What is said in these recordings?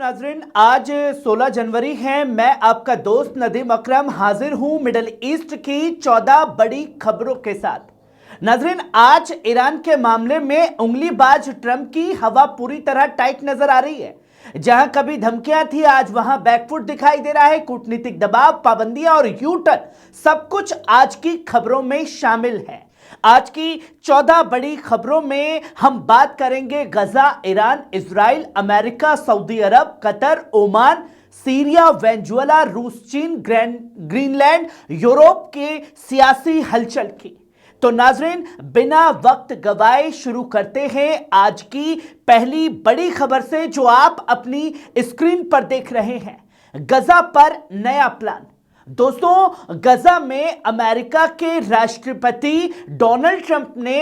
नाजरीन, आज 16 जनवरी है। मैं आपका दोस्त नदीम अकरम हाजिर हूं मिडल ईस्ट की 14 बड़ी खबरों के साथ। नाजरीन, आज ईरान के मामले में उंगलीबाज ट्रंप की हवा पूरी तरह टाइट नजर आ रही है। जहां कभी धमकियां थी, आज वहां बैकफुट दिखाई दे रहा है। कूटनीतिक दबाव, पाबंदियां और यू टर्न, सब कुछ आज की खबरों में शामिल है। आज की 14 बड़ी खबरों में हम बात करेंगे गजा, ईरान, इजराइल, अमेरिका, सऊदी अरब, कतर, ओमान, सीरिया, वेनेजुएला, रूस, चीन, ग्रीनलैंड, यूरोप के सियासी हलचल की। तो नाजरीन, बिना वक्त गवाए शुरू करते हैं आज की पहली बड़ी खबर से, जो आप अपनी स्क्रीन पर देख रहे हैं। गजा पर नया प्लान। दोस्तों, गजा में अमेरिका के राष्ट्रपति डोनाल्ड ट्रंप ने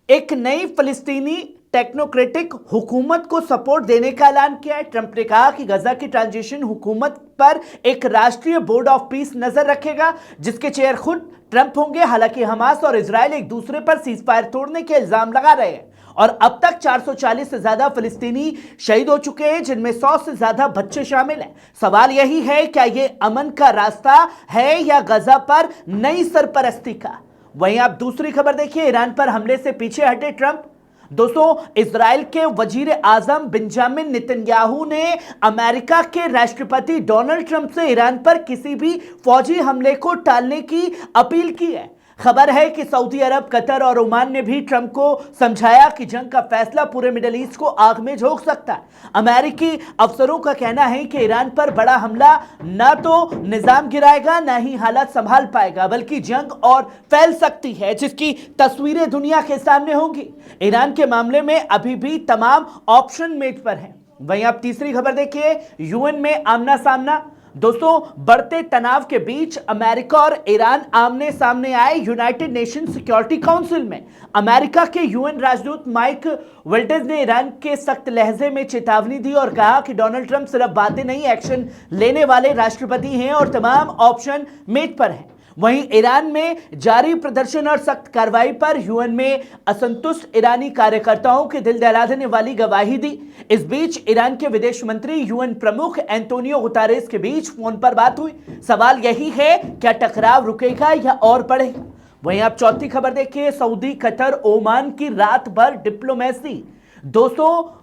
एक नई फिलिस्तीनी टेक्नोक्रेटिक हुकूमत को सपोर्ट देने का ऐलान किया है। ट्रंप ने कहा कि गजा की ट्रांजिशन हुकूमत पर एक राष्ट्रीय बोर्ड ऑफ पीस नजर रखेगा, जिसके चेयर खुद ट्रंप होंगे। हालांकि हमास और इजराइल एक दूसरे पर सीजफायर तोड़ने के इल्जाम लगा रहे हैं और अब तक 440 से ज्यादा फिलिस्तीनी शहीद हो चुके हैं, जिनमें 100 से ज्यादा बच्चे शामिल हैं। सवाल यही है, क्या यह अमन का रास्ता है या गजा पर नई सरपरस्ती का? वहीं आप दूसरी खबर देखिए, ईरान पर हमले से पीछे हटे ट्रंप। दोस्तों, इजराइल के वजीर आजम बेंजामिन नेतन्याहू ने अमेरिका के राष्ट्रपति डोनाल्ड ट्रंप से ईरान पर किसी भी फौजी हमले को टालने की अपील की है। खबर है कि सऊदी अरब, कतर और ओमान ने भी ट्रंप को समझाया कि जंग का फैसला पूरे मिडिल ईस्ट को आग में झोंक सकता है। अमेरिकी अफसरों का कहना है कि ईरान पर बड़ा हमला न तो निजाम गिराएगा, न ही हालात संभाल पाएगा, बल्कि जंग और फैल सकती है, जिसकी तस्वीरें दुनिया के सामने होंगी। ईरान के मामले में अभी भी तमाम ऑप्शन मेज पर हैं। वहीं आप तीसरी खबर देखिए, यूएन में आमना सामना। दोस्तों, बढ़ते तनाव के बीच अमेरिका और ईरान आमने सामने आए यूनाइटेड नेशन सिक्योरिटी काउंसिल में। अमेरिका के यूएन राजदूत माइक वेल्टेज ने ईरान के सख्त लहजे में चेतावनी दी और कहा कि डोनाल्ड ट्रंप सिर्फ बातें नहीं, एक्शन लेने वाले राष्ट्रपति हैं और तमाम ऑप्शन मेज पर हैं। वहीं ईरान में जारी प्रदर्शन और सख्त कार्रवाई पर यूएन में असंतुष्ट ईरानी कार्यकर्ताओं के दिल दहला देने वाली गवाही दी। इस बीच ईरान के विदेश मंत्री यूएन प्रमुख एंटोनियो गुतारेस के बीच फोन पर बात हुई। सवाल यही है, क्या टकराव रुकेगा या और बढ़ेगा? वहीं आप चौथी खबर देखिए, सऊदी, कतर, ओमान की रात भर डिप्लोमेसी। दोस्तों,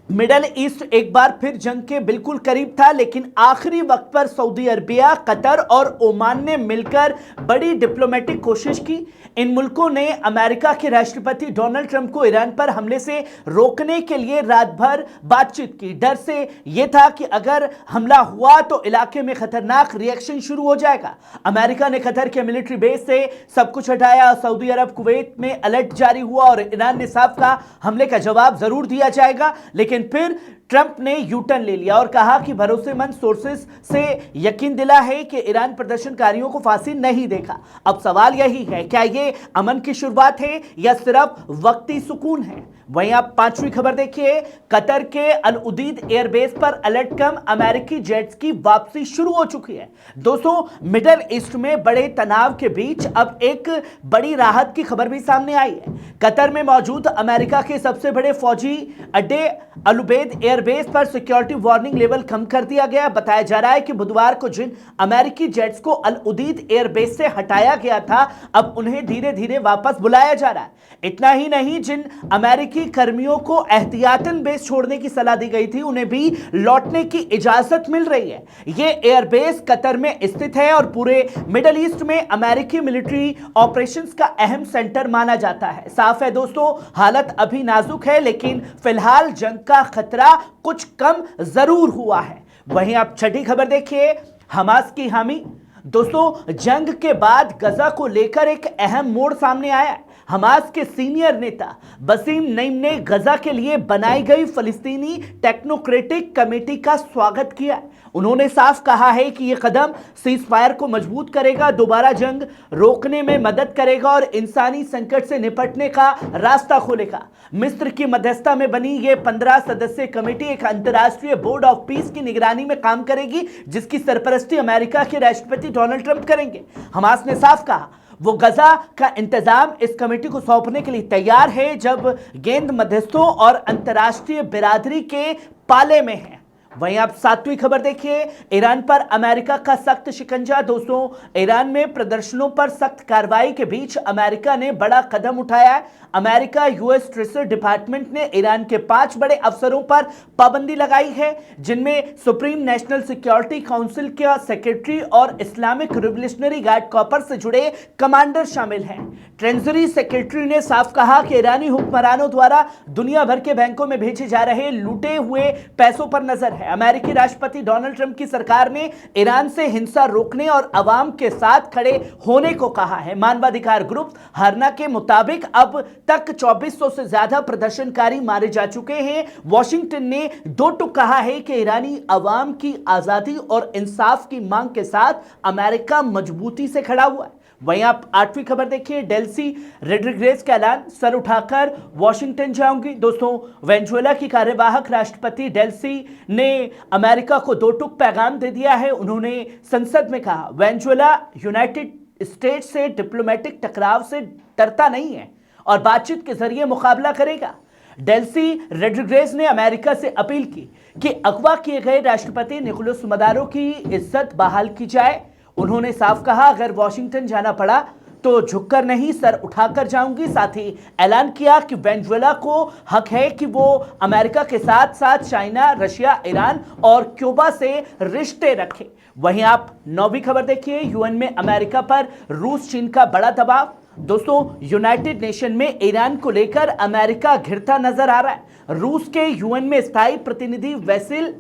मिडल ईस्ट एक बार फिर जंग के बिल्कुल करीब था, लेकिन आखिरी वक्त पर सऊदी अरबिया, कतर और ओमान ने मिलकर बड़ी डिप्लोमेटिक कोशिश की। इन मुल्कों ने अमेरिका के राष्ट्रपति डोनाल्ड ट्रंप को ईरान पर हमले से रोकने के लिए रात भर बातचीत की। डर से यह था कि अगर हमला हुआ तो इलाके में खतरनाक रिएक्शन शुरू हो जाएगा। अमेरिका ने कतर के मिलिट्री बेस से सब कुछ हटाया। सऊदी अरब, कुवैत में अलर्ट जारी हुआ और ईरान ने साफ कहा हमले का जवाब जरूर दिया जाएगा। लेकिन फिर ट्रंप ने यू टर्न ले लिया और कहा कि भरोसेमंद सोर्सेस से यकीन दिला है कि ईरान प्रदर्शनकारियों को फांसी नहीं देगा। अब सवाल यही है, क्या यह अमन की शुरुआत है या सिर्फ वक्ती सुकून है? वहीं आप पांचवी खबर देखिए, कतर के अल उदीद एयरबेस पर अलर्ट कम, अमेरिकी जेट्स की वापसी शुरू हो चुकी है। दोस्तों, मिडिल ईस्ट में बड़े तनाव के बीच अब एक बड़ी राहत की खबर भी सामने आई है। कतर में मौजूद अमेरिका के सबसे बड़े फौजी अड्डे अल उबैद एयरबेस पर सिक्योरिटी वार्निंग लेवल कम कर दिया गया। बताया जा रहा है कि बुधवार को जिन अमेरिकी जेट्स को अल उदीद एयरबेस से हटाया गया था, अब उन्हें धीरे धीरे वापस बुलाया जा रहा है। इतना ही नहीं, जिन अमेरिकी कर्मियों को एहतियातन बेस छोड़ने की सलाह दी गई थी, उन्हें भी लौटने की इजाजत मिल रही है। यह एयरबेस कतर में स्थित है और पूरे मिडिल ईस्ट में अमेरिकी मिलिट्री ऑपरेशंस का अहम सेंटर माना जाता है। साफ है दोस्तों, हालत अभी नाजुक है, लेकिन फिलहाल जंग का खतरा कुछ कम जरूर हुआ है। वहीं आप छठी खबर देखिए, हमास की हामी। दोस्तों, जंग के बाद गजा को लेकर एक अहम मोड़ सामने आया है। हमास के सीनियर नेता बसीम नईम ने गजा के लिए बनाई गई फिलिस्तीनी टेक्नोक्रेटिक कमेटी का स्वागत किया। उन्होंने साफ कहा है कि यह कदम सीजफायर को मजबूत करेगा, दोबारा जंग रोकने में मदद करेगा और इंसानी संकट से निपटने का रास्ता खोलेगा। मिस्र की मध्यस्थता में बनी यह 15 सदस्यीय कमेटी एक अंतर्राष्ट्रीय बोर्ड ऑफ पीस की निगरानी में काम करेगी, जिसकी सरपरस्ती अमेरिका के राष्ट्रपति डोनाल्ड ट्रंप करेंगे। हमास ने साफ कहा वो गजा का इंतजाम इस कमेटी को सौंपने के लिए तैयार है, जब गेंद मध्यस्थों और अंतर्राष्ट्रीय बिरादरी के पाले में है। वहीं आप सातवीं खबर देखिए, ईरान पर अमेरिका का सख्त शिकंजा। दोस्तों, ईरान में प्रदर्शनों पर सख्त कार्रवाई के बीच अमेरिका ने बड़ा कदम उठाया है। अमेरिका यूएस ट्रेजरी डिपार्टमेंट ने ईरान के 5 बड़े अफसरों पर पाबंदी लगाई है, जिनमें सुप्रीम नेशनल सिक्योरिटी काउंसिल का सेक्रेटरी और इस्लामिक रिवोल्यूशनरी गार्ड कॉर्प्स से जुड़े कमांडर शामिल हैं। ट्रेजरी सेक्रेटरी ने साफ कहा कि ईरानी हुक्मरानों द्वारा दुनिया भर के बैंकों में भेजे जा रहे लूटे हुए पैसों पर नजर है। अमेरिकी राष्ट्रपति डोनाल्ड ट्रंप की सरकार ने ईरान से हिंसा रोकने और अवाम के साथ खड़े होने को कहा है। मानवाधिकार ग्रुप हरना के मुताबिक अब तक 2400 से ज्यादा प्रदर्शनकारी मारे जा चुके हैं। वॉशिंगटन ने दो टूक कहा है कि ईरानी अवाम की आजादी और इंसाफ की मांग के साथ अमेरिका मजबूती से खड़ा हुआ है। वहीं आप आठवीं खबर देखिए, डेल्सी रोड्रिगेज का ऐलान, सर उठाकर वॉशिंगटन जाऊंगी। दोस्तों, वेनेजुएला की कार्यवाहक राष्ट्रपति डेल्सी ने अमेरिका को दो टूक पैगाम दे दिया है। उन्होंने संसद में कहा, वेनेजुएला यूनाइटेड स्टेट्स से डिप्लोमेटिक टकराव से डरता नहीं है और बातचीत के जरिए मुकाबला करेगा। डेल्सी रोड्रिगेज ने अमेरिका से अपील की कि अगवा किए गए राष्ट्रपति निकोलस मदारो की इज्जत बहाल की जाए। उन्होंने साफ कहा, अगर वॉशिंगटन जाना पड़ा तो झुककर नहीं, सर उठाकर जाऊंगी। साथ ही ऐलान किया कि वेनेजुएला को हक है कि वो अमेरिका के साथ साथ चाइना, रशिया, ईरान और क्यूबा से रिश्ते रखे। वहीं आप नौवीं खबर देखिए, यूएन में अमेरिका पर रूस चीन का बड़ा दबाव। दोस्तों, यूनाइटेड नेशन में ईरान को लेकर अमेरिका घिरता नजर आ रहा है। रूस के यूएन में स्थायी प्रतिनिधि वेसिल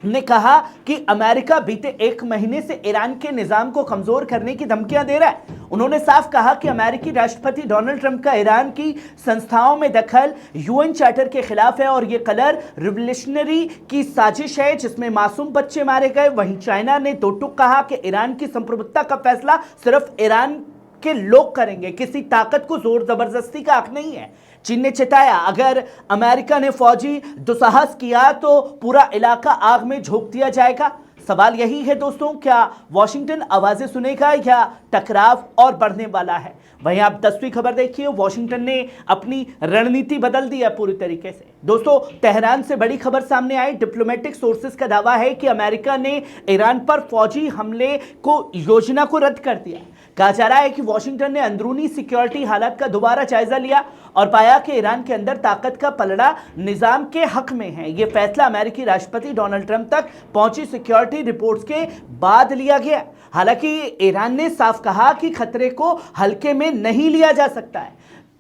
ने कहा कि अमेरिका बीते 1 महीने से ईरान के निजाम को कमजोर करने की धमकियां दे रहा है। उन्होंने साफ कहा कि अमेरिकी राष्ट्रपति डोनाल्ड ट्रंप का ईरान की संस्थाओं में दखल यूएन चार्टर के खिलाफ है और यह कलर रिवोल्यूशनरी की साजिश है जिसमें मासूम बच्चे मारे गए। वहीं चाइना ने दो टूक कहा कि ईरान की संप्रभुता का फैसला सिर्फ ईरान के लोग करेंगे, किसी ताकत को जोर जबरदस्ती का हक नहीं है। चीन ने चेताया, अगर अमेरिका ने फौजी दुस्साहस किया तो पूरा इलाका आग में झोंक दिया जाएगा। सवाल यही है दोस्तों, क्या वॉशिंगटन आवाजें सुनेगा या टकराव और बढ़ने वाला है? वहीं आप 10वीं खबर देखिए, वॉशिंगटन ने अपनी रणनीति बदल दी है पूरी तरीके से। दोस्तों, तेहरान से बड़ी खबर सामने आई। डिप्लोमेटिक सोर्सेज का दावा है कि अमेरिका ने ईरान पर फौजी हमले को योजना को रद्द कर दिया। कहा जा रहा है कि वॉशिंगटन ने अंदरूनी सिक्योरिटी हालात का दोबारा जायजा लिया और पाया कि ईरान के अंदर ताकत का पलड़ा निजाम के हक में है। यह फैसला अमेरिकी राष्ट्रपति डोनाल्ड ट्रंप तक पहुंची सिक्योरिटी रिपोर्ट्स के बाद लिया गया। हालांकि ईरान ने साफ कहा कि खतरे को हल्के में नहीं लिया जा सकता है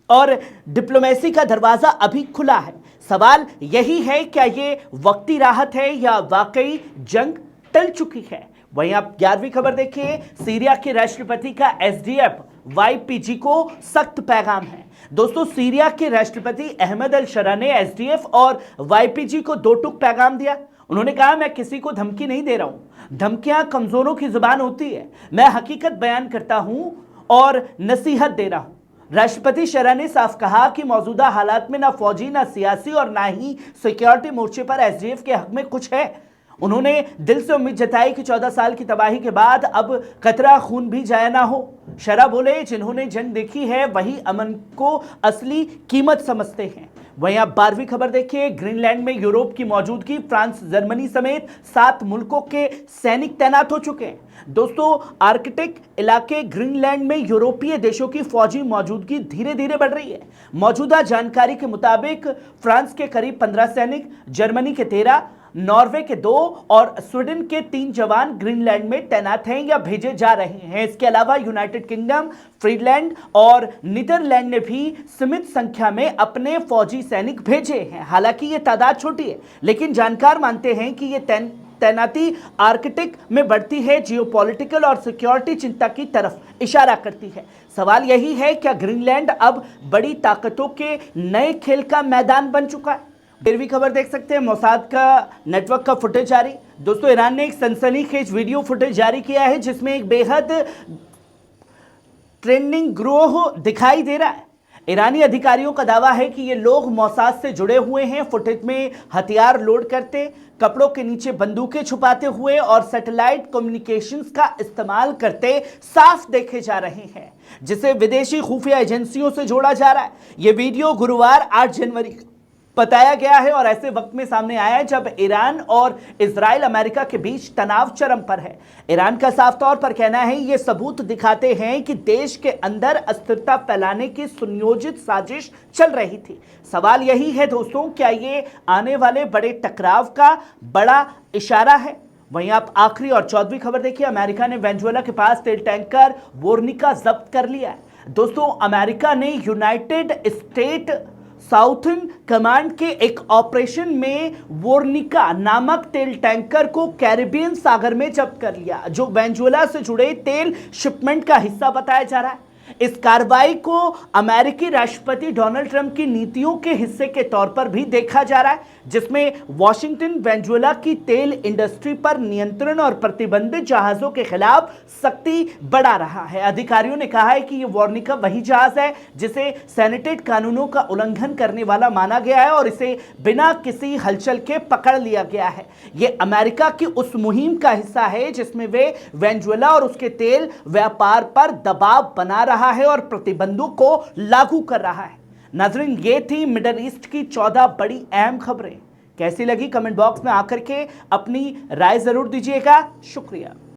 और डिप्लोमेसी का दरवाजा अभी खुला है। सवाल यही है, क्या ये वक्ती राहत है या वाकई जंग टल चुकी है? वहीं आप 11वीं खबर देखिए, सीरिया के राष्ट्रपति का एसडीएफ वाईपीजी को सख्त पैगाम है। दोस्तों, सीरिया के राष्ट्रपति अहमद अल शरा ने एसडीएफ और वाईपीजी को दो टूक पैगाम दिया। उन्होंने कहा, मैं किसी को धमकी नहीं दे रहा हूं, धमकियां कमजोरों की जुबान होती है, मैं हकीकत बयान करता हूं और नसीहत दे रहा हूं। राष्ट्रपति शरा ने साफ कहा कि मौजूदा हालात में ना फौजी, ना सियासी और ना ही सिक्योरिटी मोर्चे पर एसडीएफ के हक में कुछ है। उन्होंने दिल से उम्मीद जताई कि 14 साल की तबाही के बाद अब कतरा खून भी जाया ना हो। शरा बोले, जिन्होंने जंग देखी है वही अमन को असली कीमत समझते हैं। वहीं आप 12वीं खबर देखिए, ग्रीनलैंड में यूरोप की मौजूदगी, फ्रांस, जर्मनी समेत 7 मुल्कों के सैनिक तैनात हो चुके हैं। दोस्तों, आर्कटिक इलाके ग्रीनलैंड में यूरोपीय देशों की फौजी मौजूदगी धीरे धीरे बढ़ रही है। मौजूदा जानकारी के मुताबिक फ्रांस के करीब 15 सैनिक, जर्मनी के 13, नॉर्वे के 2 और स्वीडन के 3 जवान ग्रीनलैंड में तैनात हैं या भेजे जा रहे हैं। इसके अलावा यूनाइटेड किंगडम, फिनलैंड और नीदरलैंड ने भी सीमित संख्या में अपने फौजी सैनिक भेजे हैं। हालांकि ये तादाद छोटी है, लेकिन जानकार मानते हैं कि ये तैनाती आर्कटिक में बढ़ती है जियोपॉलिटिकल और सिक्योरिटी चिंता की तरफ इशारा करती है। सवाल यही है, क्या ग्रीनलैंड अब बड़ी ताकतों के नए खेल का मैदान बन चुका है? 13वीं खबर देख सकते हैं, मोसाद का नेटवर्क का फुटेज जारी। दोस्तों, ईरान ने एक सनसनीखेज वीडियो फुटेज जारी किया है जिसमें एक बेहद ट्रेंडिंग ग्रोह दिखाई दे रहा है। ईरानी अधिकारियों का दावा है कि ये लोग मोसाद से जुड़े हुए हैं। फुटेज में हथियार लोड करते, कपड़ों के नीचे बंदूकें छुपाते हुए और सैटेलाइट कम्युनिकेशंस का इस्तेमाल करते साफ देखे जा रहे हैं, जिसे विदेशी खुफिया एजेंसियों से जोड़ा जा रहा है। यह वीडियो गुरुवार 8 जनवरी बताया गया है और ऐसे वक्त में सामने आया है जब ईरान और इजराइल अमेरिका के बीच तनाव चरम पर है। ईरान का साफ तौर पर कहना है ये सबूत दिखाते हैं कि देश के अंदर अस्थिरता फैलाने की सुनियोजित साजिश चल रही थी। सवाल यही है दोस्तों, क्या ये आने वाले बड़े टकराव का बड़ा इशारा है? वहीं आप आखिरी और 14वीं खबर देखिए, अमेरिका ने वेनेजुएला के पास तेल टैंकर वोर्निका जब्त कर लिया है। दोस्तों, अमेरिका ने यूनाइटेड स्टेट साउथर्न कमांड के एक ऑपरेशन में वोर्निका नामक तेल टैंकर को कैरिबियन सागर में जब्त कर लिया, जो वेनेजुएला से जुड़े तेल शिपमेंट का हिस्सा बताया जा रहा है। इस कार्रवाई को अमेरिकी राष्ट्रपति डोनाल्ड ट्रंप की नीतियों के हिस्से के तौर पर भी देखा जा रहा है, जिसमें वॉशिंगटन वेनेजुएला की तेल इंडस्ट्री पर नियंत्रण और प्रतिबंधित जहाजों के खिलाफ सख्ती बढ़ा रहा है। अधिकारियों ने कहा है कि यह वोर्निका वही जहाज है जिसे सैनिटेट कानूनों का उल्लंघन करने वाला माना गया है और इसे बिना किसी हलचल के पकड़ लिया गया है। यह अमेरिका की उस मुहिम का हिस्सा है जिसमें वे वेनेजुएला और उसके तेल व्यापार पर दबाव बना रहा है और प्रतिबंधों को लागू कर रहा है। नाज़रीन, ये थी मिडल ईस्ट की 14 बड़ी अहम खबरें। कैसी लगी कमेंट बॉक्स में आकर के अपनी राय जरूर दीजिएगा। शुक्रिया।